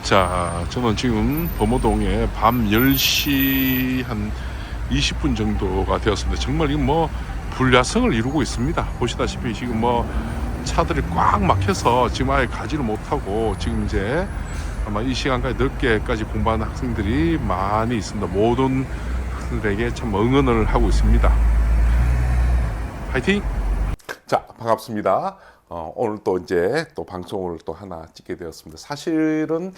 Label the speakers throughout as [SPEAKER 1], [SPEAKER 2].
[SPEAKER 1] 자, 저는 지금 범어동에 밤 10시 한 20분 정도가 되었습니다. 정말 이거 뭐 불야성을 이루고 있습니다. 보시다시피 지금 뭐 차들이 꽉 막혀서 지금 아예 가지를 못하고 지금 이제 아마 이 시간까지 늦게까지 공부하는 학생들이 많이 있습니다. 모든 학생들에게 참 응원을 하고 있습니다. 파이팅! 자, 반갑습니다. 오늘 또 이제 또 방송을 또 하나 찍게 되었습니다. 사실은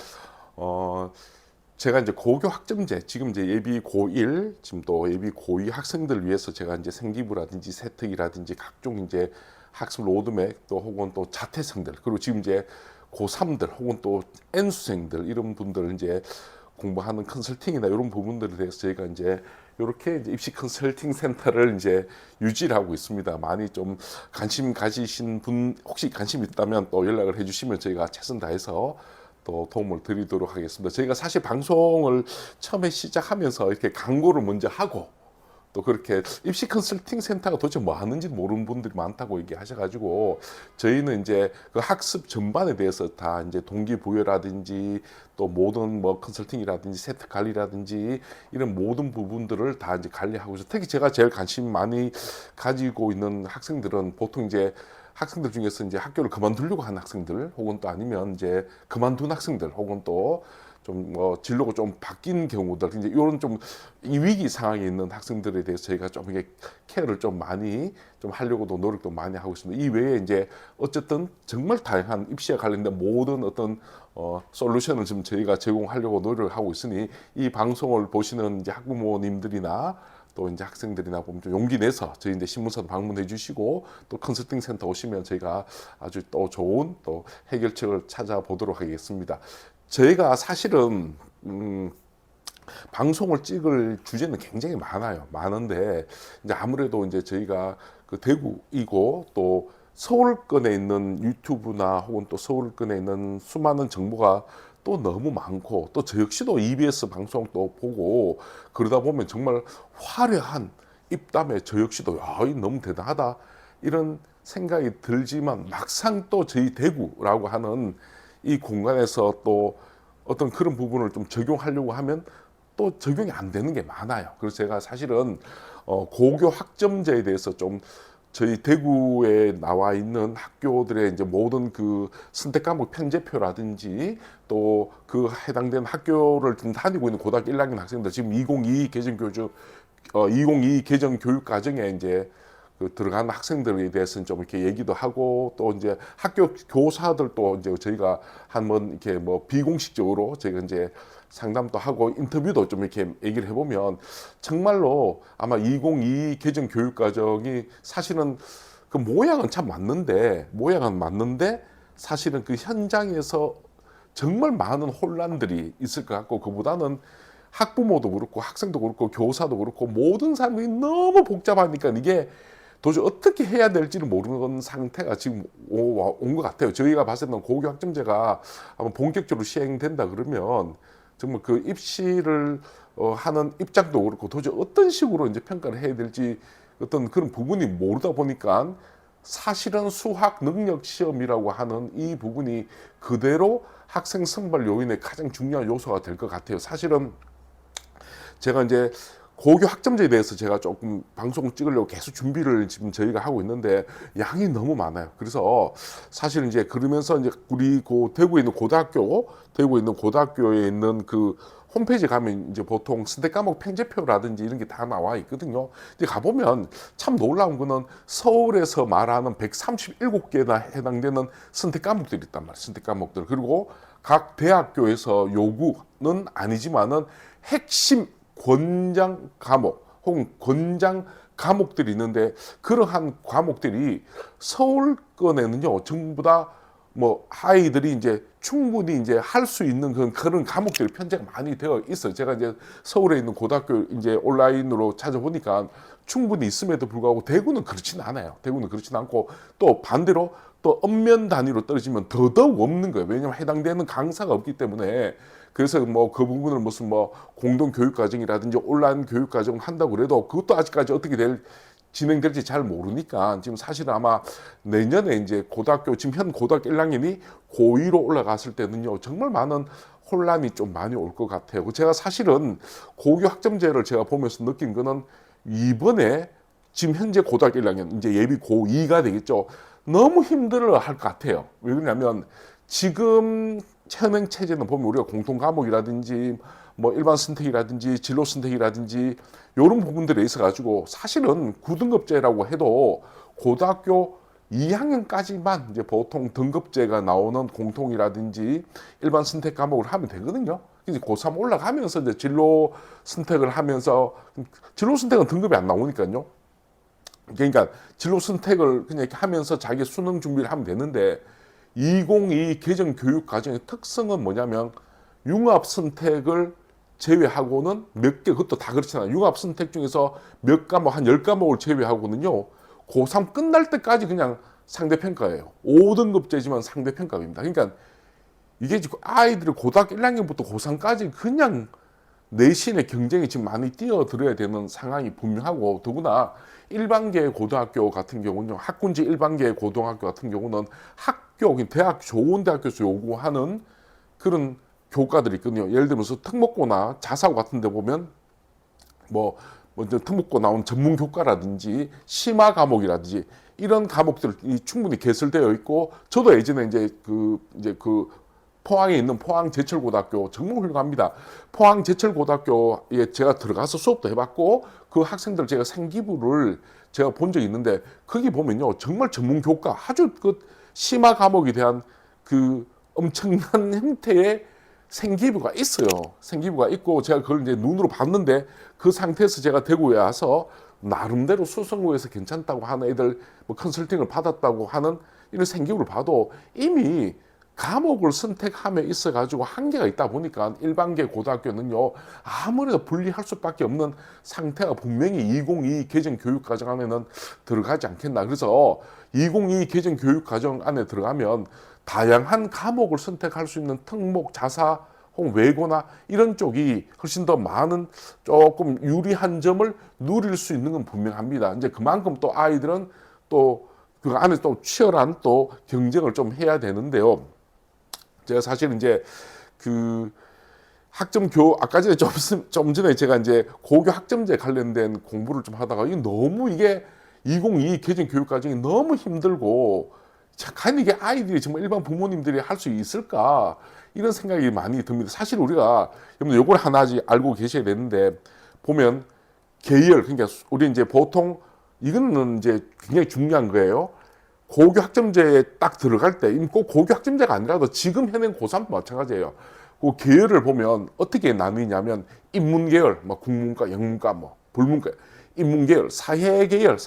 [SPEAKER 1] 제가 이제 고교 학점제, 지금 이제 예비 고1, 지금 또 예비 고2 학생들을 위해서 제가 이제 생기부라든지 세특이라든지 각종 이제 학습 로드맵 또 혹은 또 자퇴생들, 그리고 지금 이제 고3들 혹은 또 N수생들 이런 분들 이제 공부하는 컨설팅이나 이런 부분들에 대해서 저희가 이제 이렇게 이제 입시 컨설팅 센터를 이제 유지를 하고 있습니다. 많이 좀 관심 가지신 분 혹시 관심 있다면 또 연락을 해주시면 저희가 최선 다해서 또 도움을 드리도록 하겠습니다. 저희가 사실 방송을 처음에 시작하면서 이렇게 광고를 먼저 하고 또 그렇게 입시 컨설팅 센터가 도대체 뭐 하는지 모르는 분들이 많다고 얘기하셔가지고 저희는 이제 그 학습 전반에 대해서 다 이제 동기부여라든지 또 모든 뭐 컨설팅이라든지 세트 관리라든지 이런 모든 부분들을 다 이제 관리하고 있어요. 특히 제가 제일 관심 많이 가지고 있는 학생들은 보통 이제 학생들 중에서 이제 학교를 그만두려고 하는 학생들 혹은 또 아니면 이제 그만둔 학생들 혹은 또 좀 뭐 진로가 좀 바뀐 경우들 이제 이런 좀 이 위기 상황에 있는 학생들에 대해서 저희가 좀 이게 케어를 좀 많이 좀 하려고도 노력도 많이 하고 있습니다. 이 외에 이제 어쨌든 정말 다양한 입시와 관련된 모든 어떤 솔루션을 지금 저희가 제공하려고 노력을 하고 있으니 이 방송을 보시는 이제 학부모님들이나 또 이제 학생들이나 보면 좀 용기 내서 저희 이제 신문사도 방문해 주시고 또 컨설팅 센터 오시면 저희가 아주 또 좋은 또 해결책을 찾아보도록 하겠습니다. 저희가 사실은 방송을 찍을 주제는 굉장히 많은데 이제 아무래도 이제 저희가 그 대구이고 또 서울권에 있는 유튜브나 혹은 또 서울권에 있는 수많은 정보가 또 너무 많고 또 저 역시도 EBS 방송 또 보고 그러다 보면 정말 화려한 입담에 저 역시도 이 너무 대단하다 이런 생각이 들지만 막상 또 저희 대구라고 하는 이 공간에서 또 어떤 그런 부분을 좀 적용하려고 하면 또 적용이 안 되는 게 많아요. 그래서 제가 사실은 고교 학점제에 대해서 좀 저희 대구에 나와 있는 학교들의 이제 모든 그 선택 과목 편제표라든지 또 그 해당되는 학교를 좀 다니고 있는 고등학교 1학년 학생들 지금 2022 개정 교육 2022 개정 교육 과정에 이제 그 들어가는 학생들에 대해서는 좀 이렇게 얘기도 하고 또 이제 학교 교사들도 이제 저희가 한번 이렇게 뭐 비공식적으로 저희가 이제 상담도 하고 인터뷰도 좀 이렇게 얘기를 해보면 정말로 아마 2022 개정 교육 과정이 사실은 그 모양은 맞는데 사실은 그 현장에서 정말 많은 혼란들이 있을 것 같고 그보다는 학부모도 그렇고 학생도 그렇고 교사도 그렇고 모든 사람들이 너무 복잡하니까 이게 도저히 어떻게 해야 될지를 모르는 상태가 지금 온 것 같아요. 저희가 봤을 때는 고교 학점제가 아마 본격적으로 시행된다 그러면 정말 그 입시를 하는 입장도 그렇고 도저히 어떤 식으로 이제 평가를 해야 될지 어떤 그런 부분이 모르다 보니까 사실은 수학 능력 시험이라고 하는 이 부분이 그대로 학생 선발 요인의 가장 중요한 요소가 될 것 같아요. 사실은 제가 이제 고교 학점제에 대해서 제가 조금 방송을 찍으려고 계속 준비를 지금 저희가 하고 있는데 양이 너무 많아요. 그래서 사실 이제 그러면서 이제 우리 대구에 있는 고등학교에 있는 그 홈페이지 가면 이제 보통 선택 과목 편제표라든지 이런 게 다 나와 있거든요. 근데 가보면 참 놀라운 거는 서울에서 말하는 137개나 해당되는 선택 과목들이 있단 말이에요. 선택 과목들. 그리고 각 대학교에서 요구는 아니지만은 핵심 권장 과목 혹은 권장 과목들이 있는데 그러한 과목들이 서울권에는요 전부 다 뭐 아이들이 이제 충분히 이제 할 수 있는 그런 과목들이 편제가 많이 되어 있어요. 제가 이제 서울에 있는 고등학교 이제 온라인으로 찾아보니까 충분히 있음에도 불구하고 대구는 그렇지는 않아요. 대구는 그렇지는 않고 또 반대로 또 엄면 단위로 떨어지면 더더욱 없는 거예요. 왜냐하면 해당되는 강사가 없기 때문에. 그래서 뭐 그 부분을 무슨 뭐 공동 교육 과정이라든지 온라인 교육 과정 한다고 그래도 그것도 아직까지 어떻게 될 진행될지 잘 모르니까 지금 사실은 아마 내년에 이제 고등학교 지금 현 고등학교 1학년이 고2로 올라갔을 때는요 정말 많은 혼란이 좀 많이 올 것 같아요. 제가 사실은 고교 학점제를 제가 보면서 느낀 거는 이번에 지금 현재 고등학교 1학년 이제 예비 고2가 되겠죠. 너무 힘들어 할 것 같아요. 왜 그러냐면 지금 현행 체제는 보면 우리가 공통 과목이라든지 뭐 일반 선택이라든지 진로 선택이라든지 이런 부분들에 있어 가지고 사실은 9등급제라고 해도 고등학교 2학년까지만 이제 보통 등급제가 나오는 공통이라든지 일반 선택 과목을 하면 되거든요. 이제 고3 올라가면서 이제 진로 선택을 하면서 진로 선택은 등급이 안 나오니까요. 그러니까 진로 선택을 그냥 이렇게 하면서 자기 수능 준비를 하면 되는데 2022 개정 교육 과정의 특성은 뭐냐면 융합 선택을 제외하고는 몇 개, 그것도 다 그렇잖아요. 융합 선택 중에서 몇 과목, 한 10과목을 제외하고는요, 고3 끝날 때까지 그냥 상대평가예요. 5등급제지만 상대평가입니다. 그러니까 이게 지금 아이들이 고등학교 1학년부터 고3까지 그냥 내신의 경쟁이 지금 많이 뛰어들어야 되는 상황이 분명하고, 더구나 일반계 고등학교 같은 경우는 학군지 일반계 고등학교 같은 경우는 학교, 대학 좋은 대학교에서 요구하는 그런 교과들이 있거든요. 예를 들면서 특목고나 자사고 같은 데 보면 먼저 특목고 나온 전문 교과라든지 심화 과목이라든지 이런 과목들이 충분히 개설되어 있고, 저도 예전에 그 포항에 있는 포항제철고등학교 정말 훌륭합니다. 포항제철고등학교에 제가 들어가서 수업도 해봤고 그 학생들 제가 생기부를 제가 본 적이 있는데 거기 보면요 정말 전문 교과 아주 그 심화 과목에 대한 그 엄청난 형태의 생기부가 있어요. 생기부가 있고 제가 그걸 이제 눈으로 봤는데 그 상태에서 제가 대구에 와서 나름대로 수성구에서 괜찮다고 하는 애들 뭐 컨설팅을 받았다고 하는 이런 생기부를 봐도 이미 과목을 선택함에 있어 가지고 한계가 있다 보니까 일반계 고등학교는요 아무래도 분리할 수밖에 없는 상태가 분명히 2022 개정 교육 과정 안에는 들어가지 않겠나. 그래서 2022 개정 교육 과정 안에 들어가면 다양한 과목을 선택할 수 있는 특목, 자사, 혹은 외고나 이런 쪽이 훨씬 더 많은 조금 유리한 점을 누릴 수 있는 건 분명합니다. 이제 그만큼 또 아이들은 또 그 안에 또 치열한 또 경쟁을 좀 해야 되는데요. 제가 사실 이제 그 아까 전에 좀 전에 제가 이제 고교 학점제 관련된 공부를 좀 하다가 이게 너무 이게 2022 개정 교육 과정이 너무 힘들고 과연 이게 아이들이 정말 일반 부모님들이 할 수 있을까 이런 생각이 많이 듭니다. 사실 우리가 여러분 요걸 하나 알고 계셔야 되는데 보면 계열 그러니까 우리 이제 보통 이거는 이제 굉장히 중요한 거예요. 고교 학점제에 딱 들어갈 때, 꼭 고교 학점제가 아니라도 지금 현행 고3도 마찬가지예요. 그 계열을 보면 어떻게 나누냐면 인문계열, 뭐 국문과, 영문과, 뭐 불문과, 인문계열, 사회계열,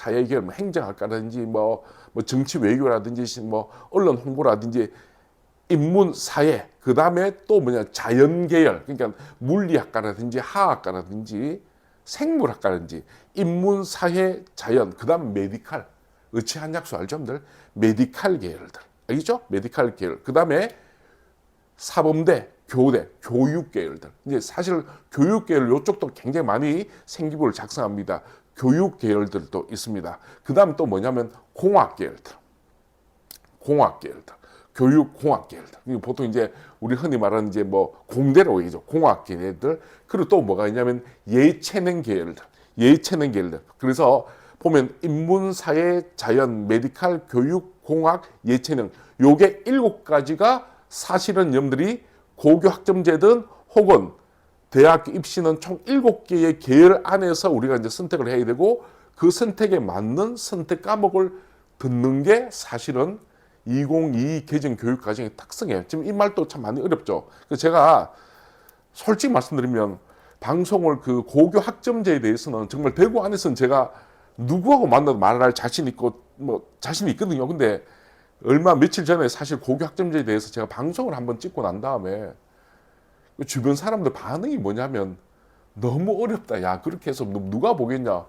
[SPEAKER 1] 뭐 행정학과라든지 뭐 정치 외교라든지 뭐 언론 홍보라든지 인문, 사회, 그 다음에 또 자연계열, 그러니까 물리학과라든지 화학과라든지 생물학과라든지 인문, 사회, 자연, 그 다음 메디칼, 의치한약수 알죠, 여러분들? 메디칼 계열들. 알겠죠? 메디칼 계열. 그 다음에 사범대, 교대, 교육 계열들. 이제 사실 교육 계열 요쪽도 굉장히 많이 생기부를 작성합니다. 교육 계열들도 있습니다. 그 다음 또 뭐냐면 공학 계열들. 공학 계열들. 교육 공학 계열들. 보통 이제 우리 흔히 말하는 이제 뭐 공대라고 얘기죠. 공학 계열들. 그리고 또 뭐가 있냐면 예체능 계열들. 예체능 계열들. 그래서 보면 인문, 사회, 자연, 메디칼, 교육, 공학, 예체능 요게 7가지가 사실은 여러분들이 고교 학점제든 혹은 대학 입시는 총 7개의 계열 안에서 우리가 이제 선택을 해야 되고 그 선택에 맞는 선택 과목을 듣는 게 사실은 2022 개정 교육 과정의 특성이에요. 지금 이 말도 참 많이 어렵죠. 그래서 제가 솔직히 말씀드리면 방송을 그 고교 학점제에 대해서는 정말 대구 안에서는 제가 누구하고 만나도 말할 자신 있고 뭐 자신이 있거든요. 근데 며칠 전에 사실 고교 학점제에 대해서 제가 방송을 한번 찍고 난 다음에 주변 사람들 반응이 뭐냐면 너무 어렵다. 야 그렇게 해서 누가 보겠냐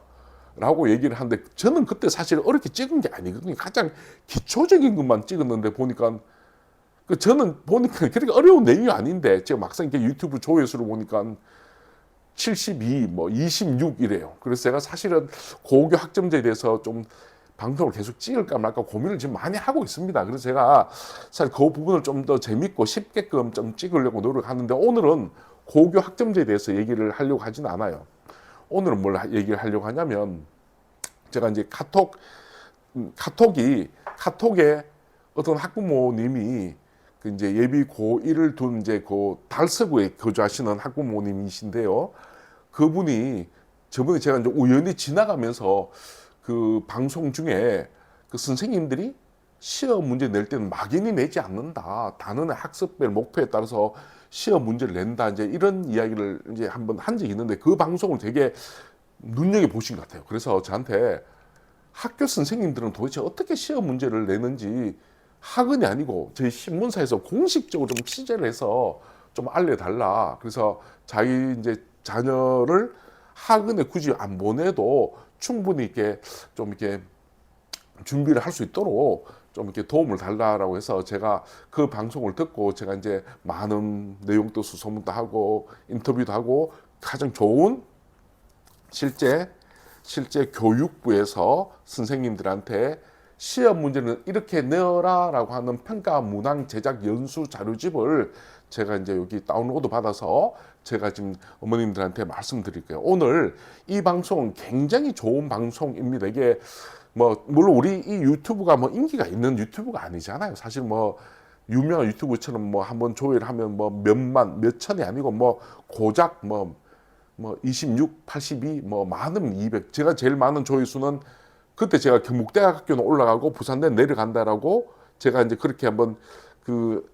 [SPEAKER 1] 라고 얘기를 하는데 저는 그때 사실 어렵게 찍은 게 아니거든요. 가장 기초적인 것만 찍었는데 보니까 저는 보니까 그렇게 어려운 내용이 아닌데 제가 막상 이렇게 유튜브 조회수를 보니까 72, 뭐 26 이래요. 그래서 제가 사실은 고교 학점제에 대해서 좀 방송을 계속 찍을까 말까 고민을 지금 많이 하고 있습니다. 그래서 제가 사실 그 부분을 좀 더 재밌고 쉽게끔 좀 찍으려고 노력하는데, 오늘은 고교 학점제에 대해서 얘기를 하려고 하진 않아요. 오늘은 뭘 얘기를 하려고 하냐면, 제가 이제 카톡에 어떤 학부모님이 그 이제 예비 고1을 둔 이제 그 달서구에 거주하시는 학부모님이신데요. 그분이 저번에 제가 이제 우연히 지나가면서 그 방송 중에 그 선생님들이 시험 문제 낼 때는 막연히 내지 않는다. 단원의 학습별 목표에 따라서 시험 문제를 낸다. 이제 이런 이야기를 이제 한번 한 적이 있는데, 그 방송을 되게 눈여겨 보신 것 같아요. 그래서 저한테 학교 선생님들은 도대체 어떻게 시험 문제를 내는지 학원이 아니고 저희 신문사에서 공식적으로 좀 취재를 해서 좀 알려달라. 그래서 자기 이제 자녀를 학원에 굳이 안 보내도 충분히 이렇게 좀 이렇게 준비를 할 수 있도록 좀 이렇게 도움을 달라라고 해서, 제가 그 방송을 듣고 제가 이제 많은 내용도 수소문도 하고 인터뷰도 하고, 가장 좋은 실제 교육부에서 선생님들한테 시험 문제는 이렇게 내어라라고 하는 평가 문항 제작 연수 자료집을 제가 이제 여기 다운로드 받아서 제가 지금 어머님들한테 말씀드릴게요. 오늘 이 방송은 굉장히 좋은 방송입니다. 이게 뭐 물론 우리 이 유튜브가 뭐 인기가 있는 유튜브가 아니잖아요. 사실 뭐 유명한 유튜브처럼 뭐 한번 조회를 하면 뭐 몇만 몇천이 아니고 뭐 고작 뭐 26, 82, 뭐 많으면 200. 제가 제일 많은 조회수는 그때 제가 경북대학교는 올라가고 부산대 내려간다라고 제가 이제 그렇게 한번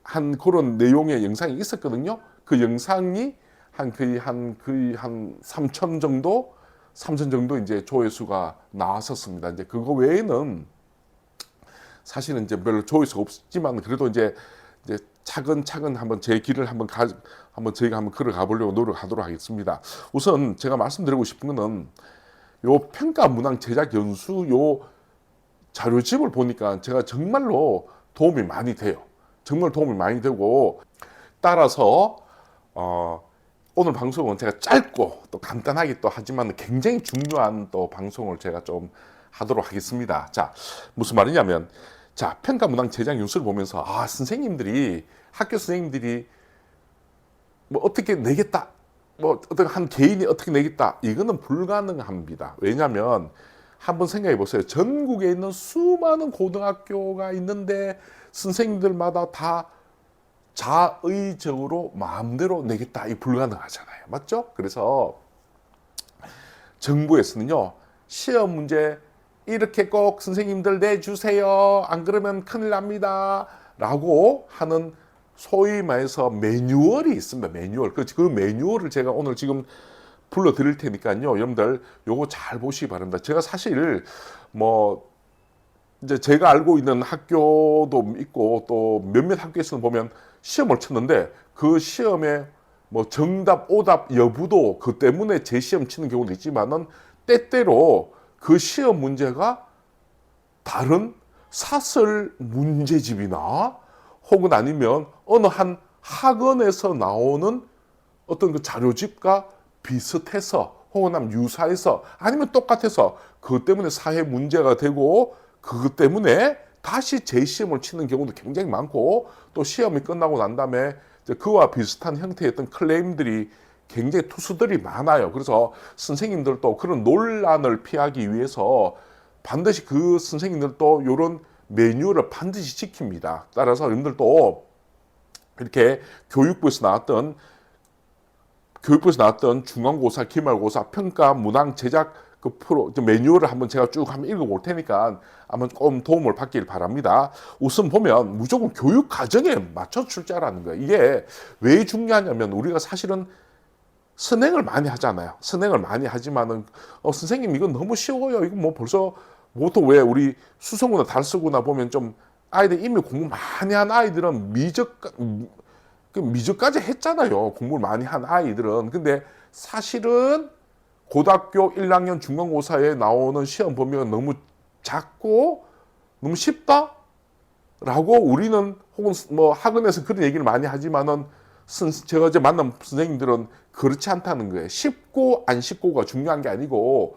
[SPEAKER 1] 한 그런 내용의 영상이 있었거든요. 그 영상이 거의 한 3천 정도 이제 조회수가 나왔었습니다. 이제 그거 외에는 사실은 이제 별로 조회수가 없지만, 그래도 이제 차근차근 한번 제 길을 한번 저희가 한번 걸어가 보려고 노력하도록 하겠습니다. 우선 제가 말씀드리고 싶은 거는, 요 평가 문항 제작 연수 요 자료집을 보니까 제가 정말로 도움이 많이 돼요. 정말 도움이 많이 되고, 따라서 오늘 방송은 제가 짧고 또 간단하게 또 하지만 굉장히 중요한 또 방송을 제가 좀 하도록 하겠습니다. 자, 무슨 말이냐면, 자, 평가 문항 제작 연수를 보면서 학교 선생님들이 뭐 어떻게 내겠다, 뭐 어떤 한 개인이 어떻게 내겠다, 이거는 불가능합니다. 왜냐하면 한번 생각해 보세요. 전국에 있는 수많은 고등학교가 있는데 선생님들마다 다 자의적으로 마음대로 내겠다, 이 불가능하잖아요. 맞죠? 그래서 정부에서는요, 시험 문제 이렇게 꼭 선생님들 내주세요, 안 그러면 큰일 납니다 라고 하는 소위 말해서 매뉴얼이 있습니다. 매뉴얼. 그 매뉴얼을 제가 오늘 지금 불러드릴 테니까요, 여러분들 요거 잘 보시기 바랍니다. 제가 사실 뭐 이제 제가 알고 있는 학교도 있고, 또 몇몇 학교에서는 보면 시험을 쳤는데 그 시험에 뭐 정답, 오답 여부도 그 때문에 재시험 치는 경우도 있지만은, 때때로 그 시험 문제가 다른 사설 문제집이나 혹은 아니면 어느 한 학원에서 나오는 어떤 그 자료집과 비슷해서, 혹은 유사해서, 아니면 똑같아서 그것 때문에 사회 문제가 되고, 그것 때문에 다시 재시험을 치는 경우도 굉장히 많고, 또 시험이 끝나고 난 다음에 그와 비슷한 형태의 어떤 클레임들이 굉장히 투수들이 많아요. 그래서 선생님들도 그런 논란을 피하기 위해서 반드시 그 선생님들도 이런 매뉴얼을 반드시 지킵니다. 따라서 여러분들도 이렇게 교육부에서 나왔던 중간고사, 기말고사, 평가, 문항 제작 그 매뉴얼을 한번 제가 쭉 한번 읽어볼 테니까 한번 좀 도움을 받길 바랍니다. 우선 보면 무조건 교육 과정에 맞춰 출제하라는 거예요. 이게 왜 중요하냐면, 우리가 사실은 선행을 많이 하잖아요. 선행을 많이 하지만은 선생님 이건 너무 쉬워요. 이건 뭐 벌써 보통 왜 우리 수성구나 달서구나 보면 좀 아이들 이미 공부 많이 한 아이들은 미적까지 했잖아요. 공부를 많이 한 아이들은. 근데 사실은 고등학교 1학년 중간고사에 나오는 시험 범위가 너무 작고 너무 쉽다? 라고 우리는, 혹은 뭐 학원에서 그런 얘기를 많이 하지만은, 제가 어제 만난 선생님들은 그렇지 않다는 거예요. 쉽고 안 쉽고가 중요한 게 아니고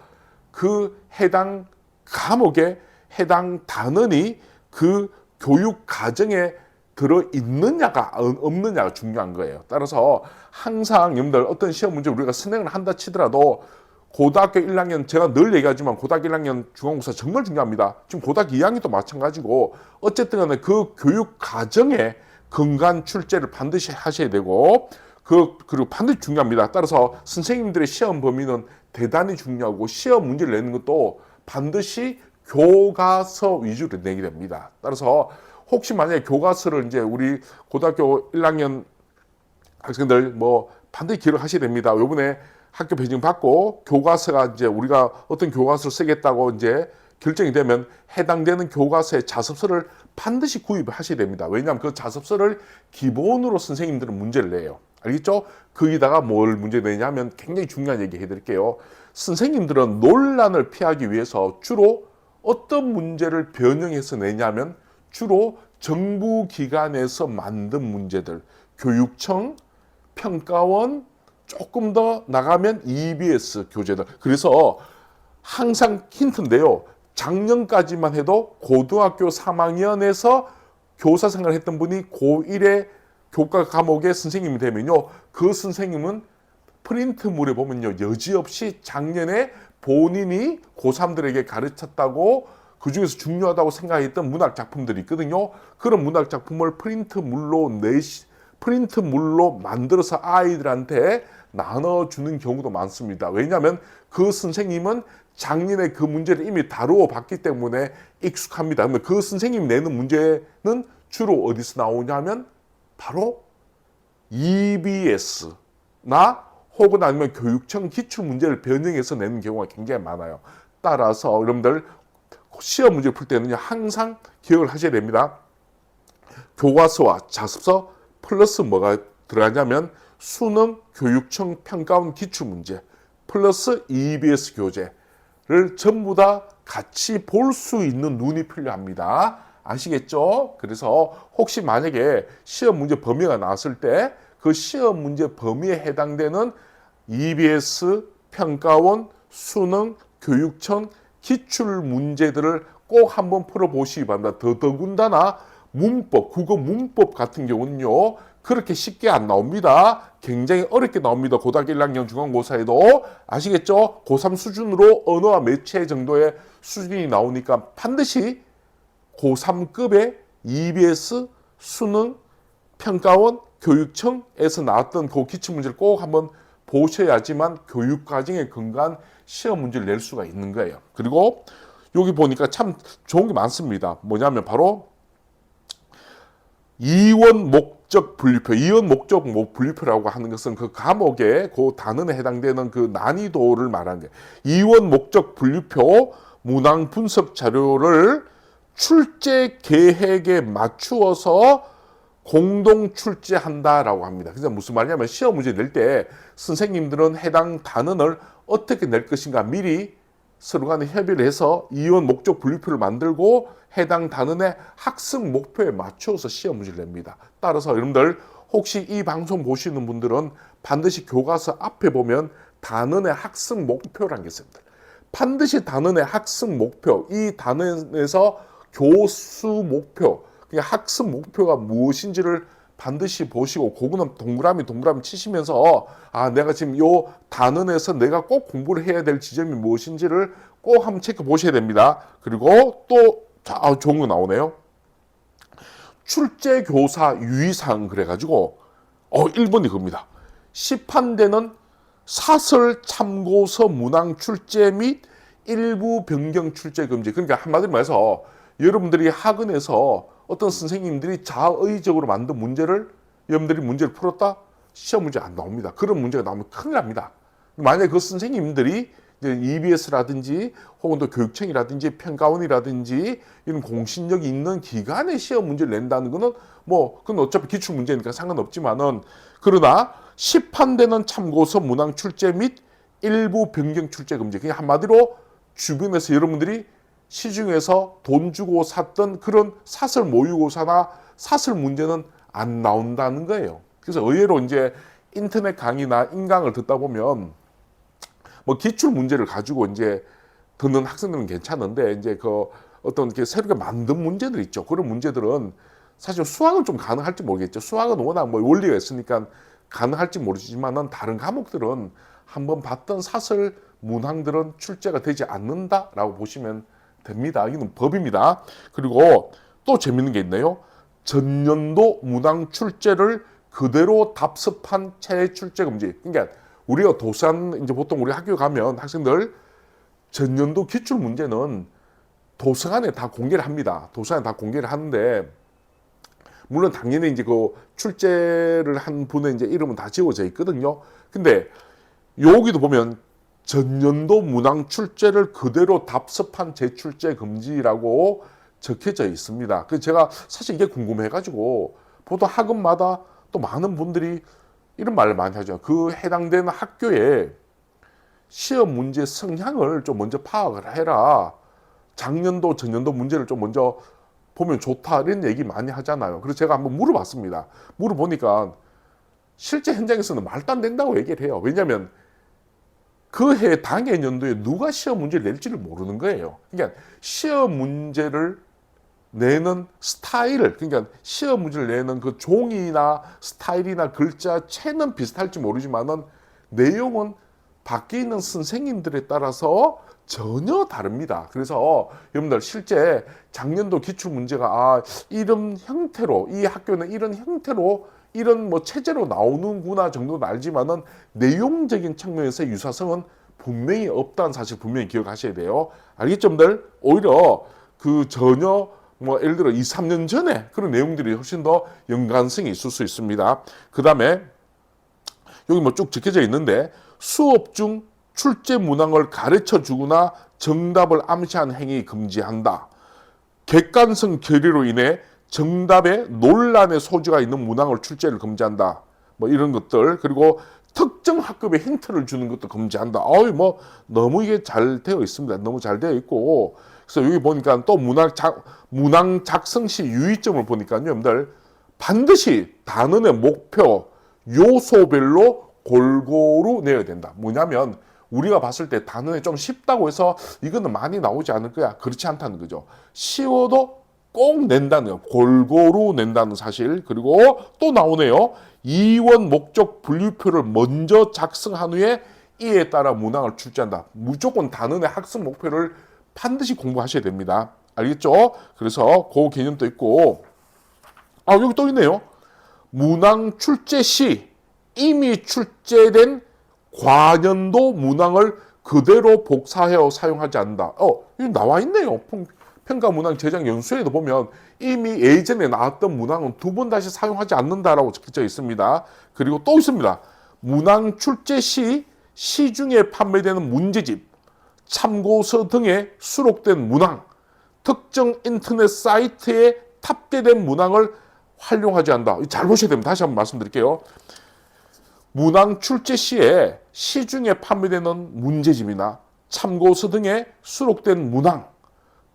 [SPEAKER 1] 그 해당 과목에 해당 단원이 그 교육 과정에 들어 있느냐가 없느냐가 중요한 거예요. 따라서 항상 여러분들 어떤 시험 문제 우리가 선행을 한다 치더라도 고등학교 1학년 제가 늘 얘기하지만 고등학교 1학년 중간고사 정말 중요합니다. 지금 고등학교 2학년도 마찬가지고 어쨌든 간에 그 교육 과정에 근간 출제를 반드시 하셔야 되고 그리고 반드시 중요합니다. 따라서 선생님들의 시험 범위는 대단히 중요하고 시험 문제를 내는 것도 반드시 교과서 위주로 내게 됩니다. 따라서 혹시 만약에 교과서를 이제 우리 고등학교 1학년 학생들 뭐 반드시 기록하셔야 됩니다. 요번에 학교 배정 받고 교과서가 이제 우리가 어떤 교과서를 쓰겠다고 이제 결정이 되면 해당되는 교과서의 자습서를 반드시 구입하셔야 됩니다. 왜냐하면 그 자습서를 기본으로 선생님들은 문제를 내요. 알겠죠? 거기다가 뭘 문제 내냐면 굉장히 중요한 얘기 해드릴게요. 선생님들은 논란을 피하기 위해서 주로 어떤 문제를 변형해서 내냐면 주로 정부 기관에서 만든 문제들, 교육청, 평가원, 조금 더 나가면 EBS 교재들. 그래서 항상 힌트인데요. 작년까지만 해도 고등학교 3학년에서 교사 생활을 했던 분이 고1의 교과 과목의 선생님이 되면요. 그 선생님은 프린트물에 보면요. 여지없이 작년에 본인이 고3들에게 가르쳤다고 그 중에서 중요하다고 생각했던 문학 작품들이 있거든요. 그런 문학 작품을 프린트물로 만들어서 아이들한테 나눠주는 경우도 많습니다. 왜냐하면 그 선생님은 작년에 그 문제를 이미 다루어 봤기 때문에 익숙합니다. 그러면 그 선생님이 내는 문제는 주로 어디서 나오냐면 바로 EBS나 혹은 아니면 교육청 기출문제를 변형해서 내는 경우가 굉장히 많아요. 따라서 여러분들 시험 문제를 풀 때는 항상 기억을 하셔야 됩니다. 교과서와 자습서 플러스 뭐가 들어가냐면 수능, 교육청, 평가원 기출문제 플러스 EBS 교재를 전부 다 같이 볼 수 있는 눈이 필요합니다. 아시겠죠? 그래서 혹시 만약에 시험 문제 범위가 나왔을 때 그 시험 문제 범위에 해당되는 EBS, 평가원, 수능, 교육청, 기출 문제들을 꼭 한번 풀어보시기 바랍니다. 더군다나 문법, 국어 문법 같은 경우는요. 그렇게 쉽게 안 나옵니다. 굉장히 어렵게 나옵니다. 고등학교 1학년 중간고사에도. 아시겠죠? 고3 수준으로 언어와 매체 정도의 수준이 나오니까 반드시 고3급의 EBS, 수능, 평가원, 교육청에서 나왔던 그 기출문제를 꼭 한번 보셔야지만 교육과정에 근거한 시험 문제를 낼 수가 있는 거예요. 그리고 여기 보니까 참 좋은 게 많습니다. 뭐냐면 바로 이원 목적 분류표, 이원 목적 분류표라고 하는 것은 그 과목의 그 단원에 해당되는 그 난이도를 말하는 거예요. 이원 목적 분류표 문항 분석 자료를 출제 계획에 맞추어서 공동 출제한다라고 합니다. 그래서 무슨 말이냐면 시험 문제 낼 때 선생님들은 해당 단원을 어떻게 낼 것인가 미리 서로 간에 협의를 해서 이원 목적 분류표를 만들고 해당 단원의 학습 목표에 맞춰서 시험 문제를 냅니다. 따라서 여러분들 혹시 이 방송 보시는 분들은 반드시 교과서 앞에 보면 단원의 학습 목표라는 게 있습니다. 반드시 단원의 학습 목표, 이 단원에서 교수 목표, 학습 목표가 무엇인지를 반드시 보시고 그거는 동그라미 치시면서 내가 지금 요 단원에서 내가 꼭 공부를 해야 될 지점이 무엇인지를 꼭 한번 체크 보셔야 됩니다. 그리고 또 좋은 거 나오네요. 출제 교사 유의사항 그래가지고 1번이 그겁니다. 시판되는 사설 참고서 문항 출제 및 일부 변경 출제 금지. 그러니까 한마디로 말해서 여러분들이 학원에서 어떤 선생님들이 자의적으로 만든 문제를 여러분들이 문제를 풀었다? 시험 문제 안 나옵니다. 그런 문제가 나오면 큰일 납니다. 만약에 그 선생님들이 이제 EBS라든지 혹은 또 교육청이라든지 평가원이라든지 이런 공신력이 있는 기관의 시험 문제를 낸다는 거는 그건 어차피 기출 문제니까 상관없지만은 그러나 시판되는 참고서 문항 출제 및 일부 변경 출제 금지. 그냥 한마디로 주변에서 여러분들이 시중에서 돈 주고 샀던 그런 사설 모의고사나 사설 문제는 안 나온다는 거예요. 그래서 의외로 이제 인터넷 강의나 인강을 듣다 보면 뭐 기출 문제를 가지고 이제 듣는 학생들은 괜찮은데 이제 그 어떤 게 새롭게 만든 문제들 있죠. 그런 문제들은 사실 수학은 좀 가능할지 모르겠죠. 수학은 워낙 뭐 원리가 있으니까 가능할지 모르지만은 다른 과목들은 한번 봤던 사설 문항들은 출제가 되지 않는다라고 보시면 됩니다. 이건 법입니다. 그리고 또 재밌는 게 있네요. 전년도 문항 출제를 그대로 답습한 재출제 금지. 그러니까 우리가 도산 이제 보통 우리 학교 가면 학생들 전년도 기출 문제는 도서관에 다 공개를 합니다. 도서관에 다 공개를 하는데 물론 당연히 이제 그 출제를 한 분의 이제 이름은 다 지워져 있거든요. 근데 여기도 보면 전년도 문항 출제를 그대로 답습한 재출제 금지라고 적혀져 있습니다. 그래서 제가 사실 이게 궁금해가지고 보통 학원마다 또 많은 분들이 이런 말을 많이 하죠. 그 해당되는 학교에 시험 문제 성향을 좀 먼저 파악을 해라. 작년도, 전년도 문제를 좀 먼저 보면 좋다. 이런 얘기 많이 하잖아요. 그래서 제가 한번 물어봤습니다. 물어보니까 실제 현장에서는 말도 안 된다고 얘기를 해요. 왜냐하면 그 해 당해 연도에 누가 시험 문제를 낼지를 모르는 거예요. 그러니까 시험 문제를 내는 스타일을, 그러니까 시험 문제를 내는 그 종이나 스타일이나 글자체는 비슷할지 모르지만은 내용은 밖에 있는 선생님들에 따라서 전혀 다릅니다. 그래서 여러분들 실제 작년도 기출 문제가 이런 형태로, 이 학교는 이런 형태로 이런 뭐 체제로 나오는구나 정도는 알지만은 내용적인 측면에서 유사성은 분명히 없다는 사실 분명히 기억하셔야 돼요. 알겠죠, 여러분들? 오히려 그 전혀 뭐 예를 들어 2, 3년 전에 그런 내용들이 훨씬 더 연관성이 있을 수 있습니다. 그 다음에 여기 뭐 쭉 적혀져 있는데 수업 중 출제 문항을 가르쳐 주거나 정답을 암시하는 행위 금지한다. 객관성 결의로 인해 정답에 논란의 소지가 있는 문항을 출제를 금지한다. 뭐 이런 것들. 그리고 특정 학급에 힌트를 주는 것도 금지한다. 뭐 너무 이게 잘 되어 있습니다. 너무 잘 되어 있고. 그래서 여기 보니까 또 문항 작성 시 유의점을 보니까요, 여러분들 반드시 단원의 목표 요소별로 골고루 내야 된다. 뭐냐면 우리가 봤을 때 단원에 좀 쉽다고 해서 이거는 많이 나오지 않을 거야. 그렇지 않다는 거죠. 쉬워도 꼭 낸다는 거예요. 골고루 낸다는 사실. 그리고 또 나오네요. 이원 목적 분류표를 먼저 작성한 후에 이에 따라 문항을 출제한다. 무조건 단원의 학습 목표를 반드시 공부하셔야 됩니다. 알겠죠? 그래서 그 개념도 있고 여기 또 있네요. 문항 출제 시 이미 출제된 과년도 문항을 그대로 복사하여 사용하지 않는다. 여기 나와 있네요. 평가 문항 제작 연수에도 보면 이미 예전에 나왔던 문항은 두 번 다시 사용하지 않는다라고 적혀져 있습니다. 그리고 또 있습니다. 문항 출제 시 시중에 판매되는 문제집, 참고서 등에 수록된 문항, 특정 인터넷 사이트에 탑재된 문항을 활용하지 않는다. 잘 보셔야 됩니다. 다시 한번 말씀드릴게요. 문항 출제 시에 시중에 판매되는 문제집이나 참고서 등에 수록된 문항,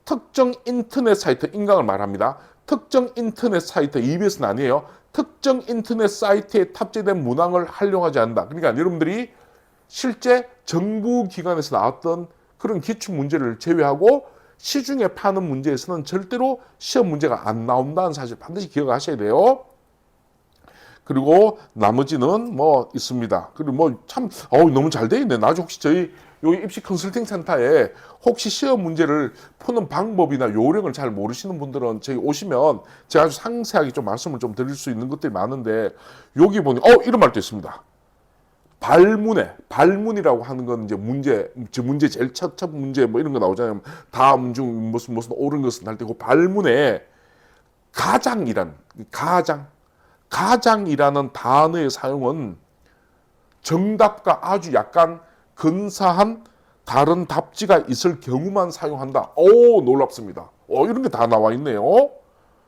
[SPEAKER 1] 특정 인터넷 사이트, 인강을 말합니다. 특정 인터넷 사이트, EBS는 아니에요. 특정 인터넷 사이트에 탑재된 문항을 활용하지 않는다. 그러니까 여러분들이 실제 정부 기관에서 나왔던 그런 기출 문제를 제외하고 시중에 파는 문제에서는 절대로 시험 문제가 안 나온다는 사실 반드시 기억하셔야 돼요. 그리고 나머지는 뭐 있습니다. 그리고 뭐 참 너무 잘 돼 있네. 나중에 혹시 저희 여기 입시 컨설팅 센터에 혹시 시험 문제를 푸는 방법이나 요령을 잘 모르시는 분들은 저희 오시면 제가 아주 상세하게 좀 말씀을 좀 드릴 수 있는 것들이 많은데 여기 보니 이런 말도 있습니다. 발문이라고 하는 건 이제 문제 제일 첫 문제 뭐 이런 거 나오잖아요. 다음 중 무슨 옳은 것은 할 때고 발문에 가장이라는 단어의 사용은 정답과 아주 약간 근사한 다른 답지가 있을 경우만 사용한다. 놀랍습니다. 이런 게 다 나와 있네요.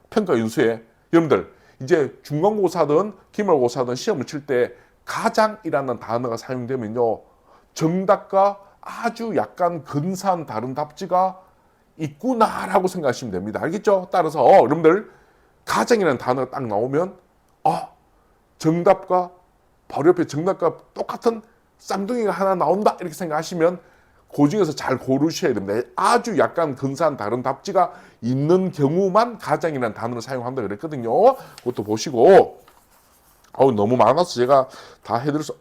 [SPEAKER 1] 평가 연수에. 여러분들 이제 중간고사든 기말고사든 시험을 칠 때 가장이라는 단어가 사용되면요, 정답과 아주 약간 근사한 다른 답지가 있구나라고 생각하시면 됩니다. 알겠죠? 따라서 여러분들 가장이라는 단어가 딱 나오면 정답과 바로 옆에 정답과 똑같은 쌍둥이가 하나 나온다 이렇게 생각하시면 그 중에서 잘 고르셔야 됩니다. 아주 약간 근사한 다른 답지가 있는 경우만 가장이라는 단어를 사용한다 그랬거든요. 그것도 보시고 너무 많아서 제가 다 해드려서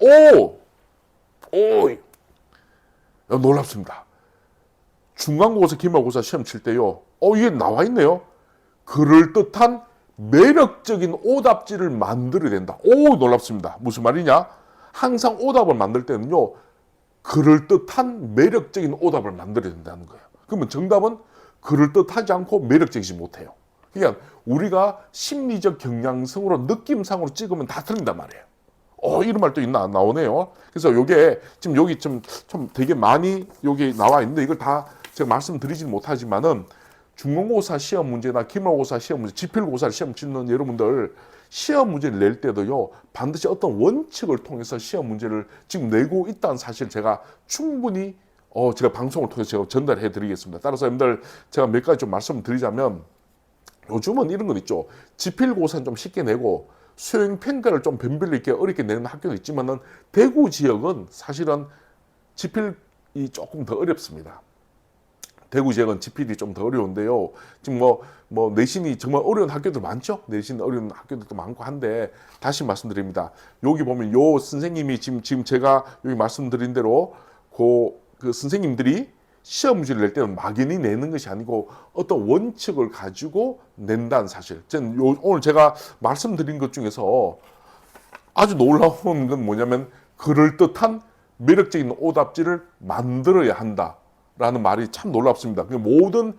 [SPEAKER 1] 놀랍습니다. 중간고사, 기말고사 시험 칠 때요. 이게 나와 있네요. 그럴듯한 매력적인 오답지를 만들어야 된다. 놀랍습니다. 무슨 말이냐? 항상 오답을 만들 때는요. 그럴듯한 매력적인 오답을 만들어야 된다는 거예요. 그러면 정답은 그럴듯하지 않고 매력적이지 못해요. 그러니까 우리가 심리적 경향성으로 느낌상으로 찍으면 다 틀린단 말이에요. 이런 말도 나오네요. 그래서 요게 지금 여기 좀 되게 많이 여기 나와 있는데 이걸 다 제가 말씀드리지는 못하지만은 중간고사 시험 문제나 기말고사 시험 문제, 지필고사 시험 치는 여러분들 시험 문제를 낼 때도요 반드시 어떤 원칙을 통해서 시험 문제를 지금 내고 있다는 사실 제가 충분히 제가 방송을 통해서 제가 전달해 드리겠습니다. 따라서 여러분들 제가 몇 가지 좀 말씀을 드리자면 요즘은 이런 건 있죠. 지필고사는 좀 쉽게 내고 수행평가를 좀 변별력 있게 어렵게 내는 학교도 있지만은 대구 지역은 사실은 지필이 조금 더 어렵습니다. 대구 지역은 지필이 좀 더 어려운데요. 지금 뭐 내신이 정말 어려운 학교들 많죠. 내신 어려운 학교들도 많고 한데 다시 말씀드립니다. 여기 보면 요 선생님이 지금 제가 여기 말씀드린 대로 그 선생님들이 시험 문제를 낼 때는 막연히 내는 것이 아니고 어떤 원칙을 가지고 낸다는 사실. 오늘 제가 말씀드린 것 중에서 아주 놀라운 건 뭐냐면 그럴듯한 매력적인 오답지를 만들어야 한다라는 말이 참 놀랍습니다. 모든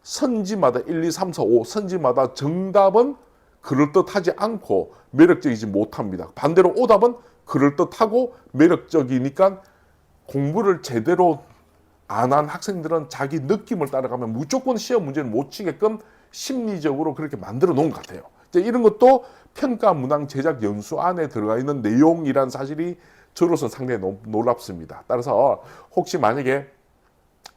[SPEAKER 1] 선지마다 1, 2, 3, 4, 5 선지마다 정답은 그럴듯하지 않고 매력적이지 못합니다. 반대로 오답은 그럴듯하고 매력적이니까 공부를 제대로 안 한 학생들은 자기 느낌을 따라가면 무조건 시험 문제를 못 치게끔 심리적으로 그렇게 만들어 놓은 것 같아요. 이제 이런 것도 평가 문항 제작 연수 안에 들어가 있는 내용이란 사실이 저로서는 상당히 놀랍습니다. 따라서 혹시 만약에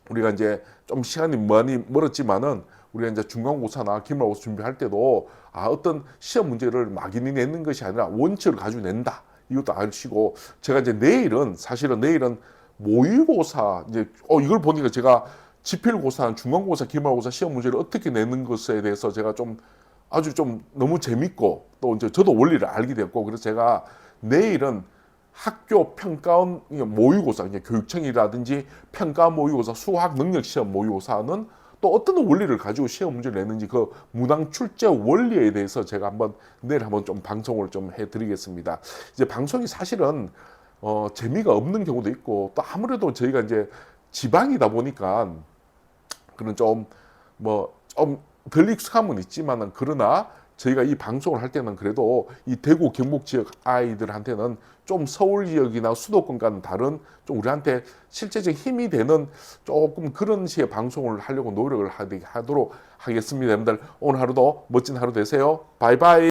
[SPEAKER 1] 우리가 이제 좀 시간이 많이 멀었지만은 우리가 이제 중간고사나 기말고사 준비할 때도 어떤 시험 문제를 막연히 내는 것이 아니라 원칙을 가지고 낸다. 이것도 아시고 제가 이제 내일은 모의고사 이제 이걸 보니까 제가 지필고사, 중간고사, 기말고사 시험 문제를 어떻게 내는 것에 대해서 제가 아주 너무 재밌고 또 이제 저도 원리를 알게 됐고 그래서 제가 내일은 학교 평가원 모의고사, 교육청이라든지 평가 모의고사, 수학 능력 시험 모의고사는 또 어떤 원리를 가지고 시험 문제를 내는지 그 문항 출제 원리에 대해서 제가 내일 한번 좀 방송을 좀 해드리겠습니다. 이제 방송이 사실은 재미가 없는 경우도 있고 또 아무래도 저희가 이제 지방이다 보니까 그런 좀 덜 익숙함은 있지만은 그러나 저희가 이 방송을 할 때는 그래도 이 대구 경북 지역 아이들한테는 좀 서울 지역이나 수도권과는 다른 좀 우리한테 실제적 힘이 되는 조금 그런 식의 방송을 하려고 노력을 하도록 하겠습니다. 여러분들 오늘 하루도 멋진 하루 되세요. 바이바이.